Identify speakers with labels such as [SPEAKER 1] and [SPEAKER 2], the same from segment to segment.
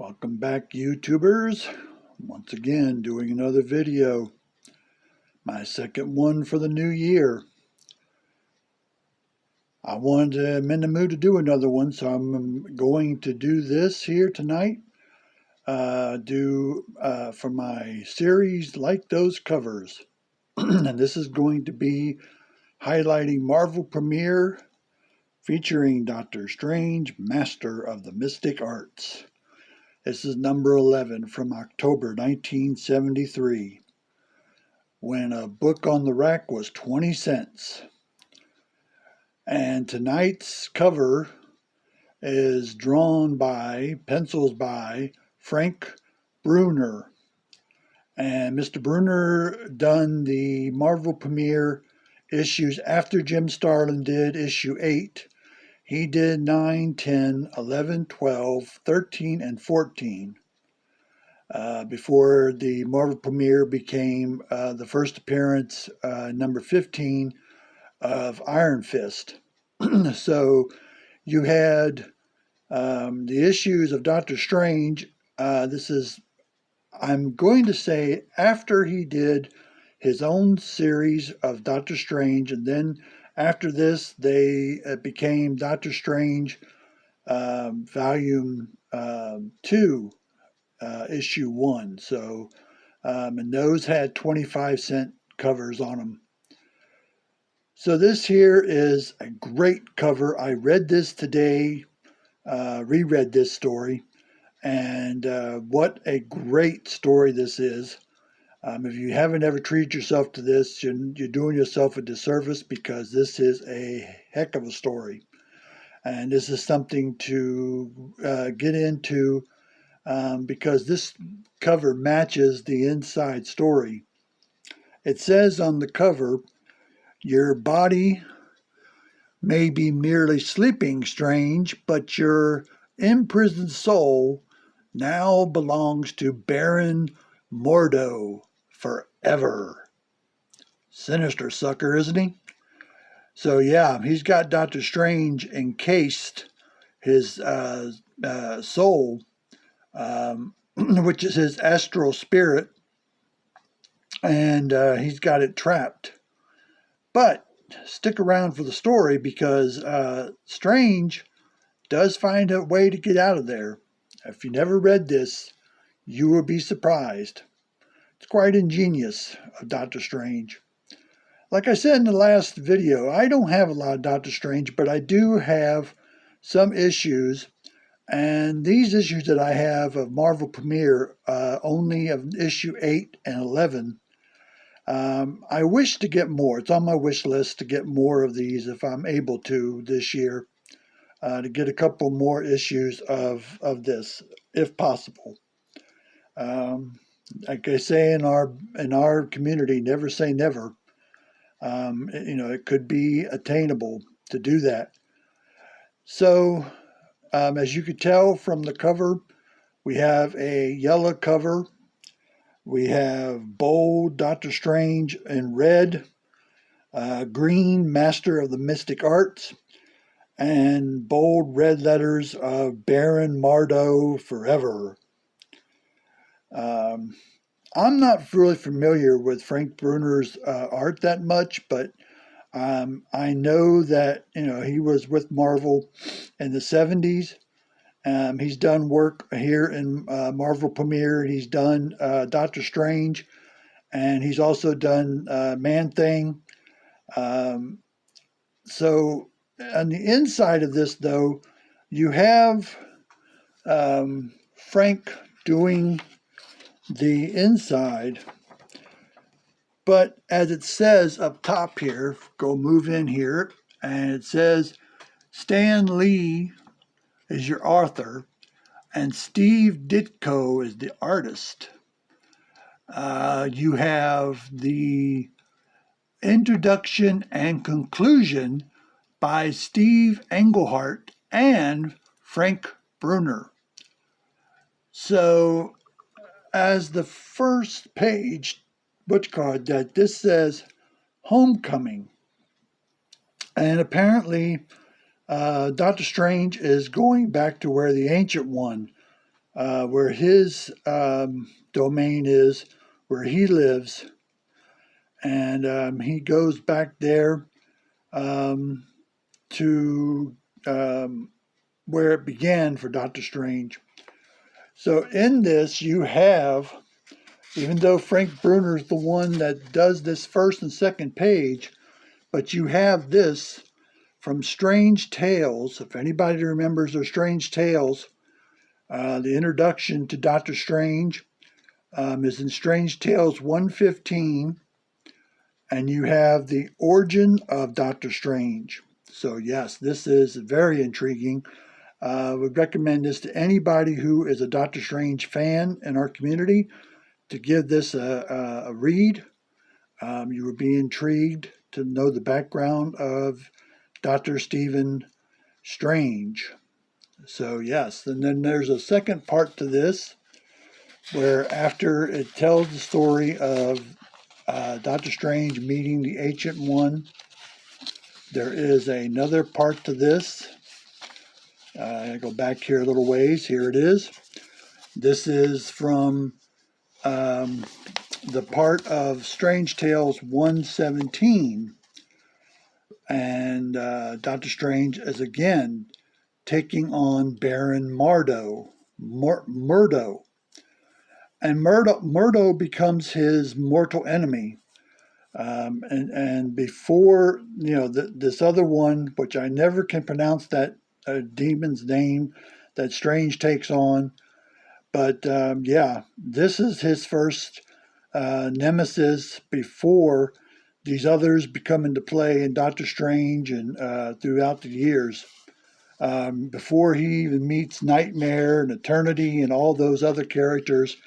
[SPEAKER 1] Welcome back, YouTubers. Once again, doing another video. My second one for the new year. I'm in the mood to do another one, so I'm going to do this here tonight. For my series, Like Those Covers. And this is going to be highlighting Marvel Premiere featuring Doctor Strange, Master of the Mystic Arts. This is number 11 from October 1973, when a book on the rack was 20 cents. And tonight's cover is pencils by Frank Brunner. And Mr. Brunner done the Marvel Premiere issues after Jim Starlin did issue 8. He did 9, 10, 11, 12, 13, and 14 before the Marvel Premiere became the first appearance, number 15, of Iron Fist. So you had the issues of Doctor Strange. I'm going to say, after he did his own series of Doctor Strange, and then after this, it became Doctor Strange Volume 2, Issue 1. So, and those had 25-cent covers on them. So this here is a great cover. I read this today, reread this story, and what a great story this is. If you haven't ever treated yourself to this, you're doing yourself a disservice, because this is a heck of a story. And this is something to get into, because this cover matches the inside story. It says on the cover, "Your body may be merely sleeping strange, but your imprisoned soul now belongs to Baron Mordo forever." Sinister sucker, isn't he? So yeah, he's got Doctor Strange encased his soul, which is his astral spirit, and he's got it trapped. But stick around for the story, because Strange does find a way to get out of there. If you never read this, you will be surprised. It's quite ingenious of Doctor Strange. Like I said in the last video, I don't have a lot of Doctor Strange, but I do have some issues. And these issues that I have of Marvel Premiere, only of issue 8 and 11, I wish to get more. It's on my wish list to get more of these if I'm able to this year, to get a couple more issues of this, if possible. Like I say in our community, never say never. It could be attainable to do that. So, as you could tell from the cover, we have a yellow cover. We have bold Doctor Strange in red, green Master of the Mystic Arts, and bold red letters of Baron Mordo forever. I'm not really familiar with Frank Brunner's art that much, but I know that he was with Marvel in the 70s. He's done work here in Marvel Premiere. He's done Doctor Strange, and he's also done Man-Thing. So on the inside of this, though, you have Frank doing the inside. But as it says up top here, go move in here, and it says Stan Lee is your author, and Steve Ditko is the artist. You have the introduction and conclusion by Steve Englehart and Frank Brunner. So, as the first page, that this says Homecoming. And apparently, Doctor Strange is going back to where the Ancient One where his domain is, where he lives. And he goes back there to where it began for Doctor Strange. So in this, you have, even though Frank Brunner is the one that does this first and second page, but you have this from Strange Tales. If anybody remembers their Strange Tales, the introduction to Doctor Strange is in Strange Tales 115, and you have the origin of Doctor Strange. So yes, this is very intriguing. I would recommend this to anybody who is a Doctor Strange fan in our community to give this a read. You would be intrigued to know the background of Dr. Stephen Strange. So yes, and then there's a second part to this where after it tells the story of Doctor Strange meeting the Ancient One, there is another part to this. I go back here a little ways. Here it is. This is from the part of Strange Tales 117. And Doctor Strange is again taking on Baron Murdo. And Murdo becomes his mortal enemy. And before, this other one, which I never can pronounce that demon's name that Strange takes on. But yeah, this is his first nemesis before these others become into play in Doctor Strange and throughout the years. Before he even meets Nightmare and Eternity and all those other characters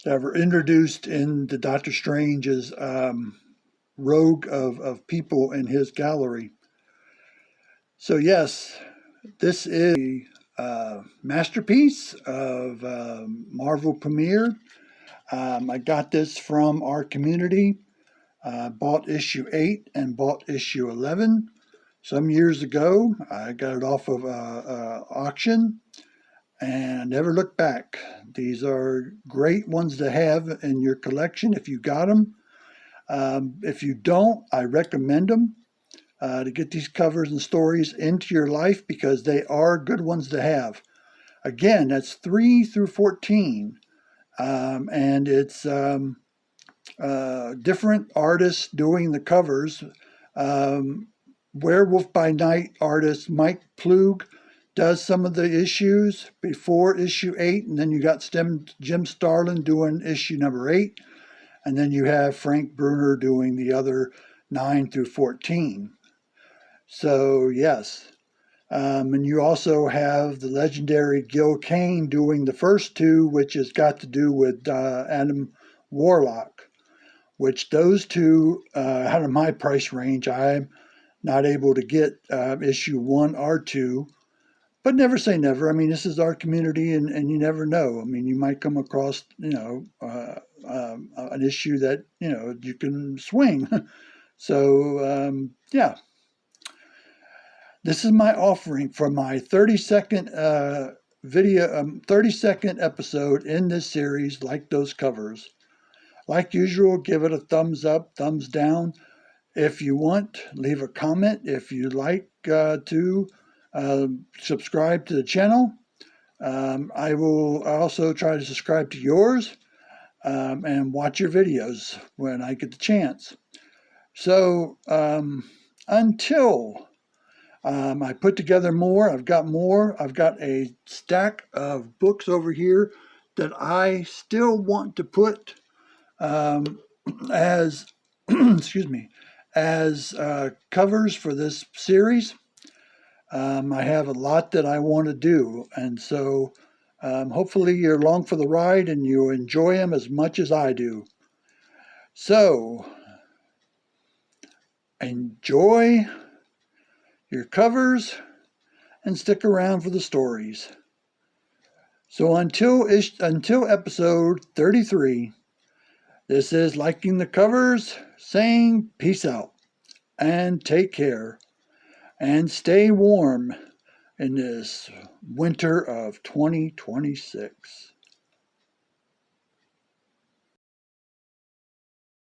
[SPEAKER 1] that were introduced into Doctor Strange's rogue of people in his gallery. So yes, this is a masterpiece of Marvel Premiere. I got this from our community. Bought issue 8 and bought issue 11 some years ago. I got it off of auction and never looked back. These are great ones to have in your collection if you got them. If you don't, I recommend them to get these covers and stories into your life because they are good ones to have. Again, that's 3 through 14, and it's different artists doing the covers. Werewolf by Night artist Mike Plug does some of the issues before issue 8, and then you got Jim Starlin doing issue number 8, and then you have Frank Brunner doing the other 9 through 14. So yes, and you also have the legendary Gil Kane doing the first 2, which has got to do with Adam Warlock, which those 2 out of my price range, I'm not able to get issue 1 or 2, but never say never. I mean, this is our community, and you never know. I mean, you might come across, an issue that, you can swing. So, yeah. This is my offering for my 30-second video, 30-second episode in this series, like those covers. Like usual, give it a thumbs up, thumbs down. If you want, leave a comment. If you'd like to subscribe to the channel, I will also try to subscribe to yours and watch your videos when I get the chance. So until I put together more, I've got more. I've got a stack of books over here that I still want to put as excuse me, as covers for this series. I have a lot that I want to do, and so hopefully you're along for the ride and you enjoy them as much as I do. So enjoy your covers and stick around for the stories. So until episode 33, this is Liking the Covers, saying peace out and take care and stay warm in this winter of 2026.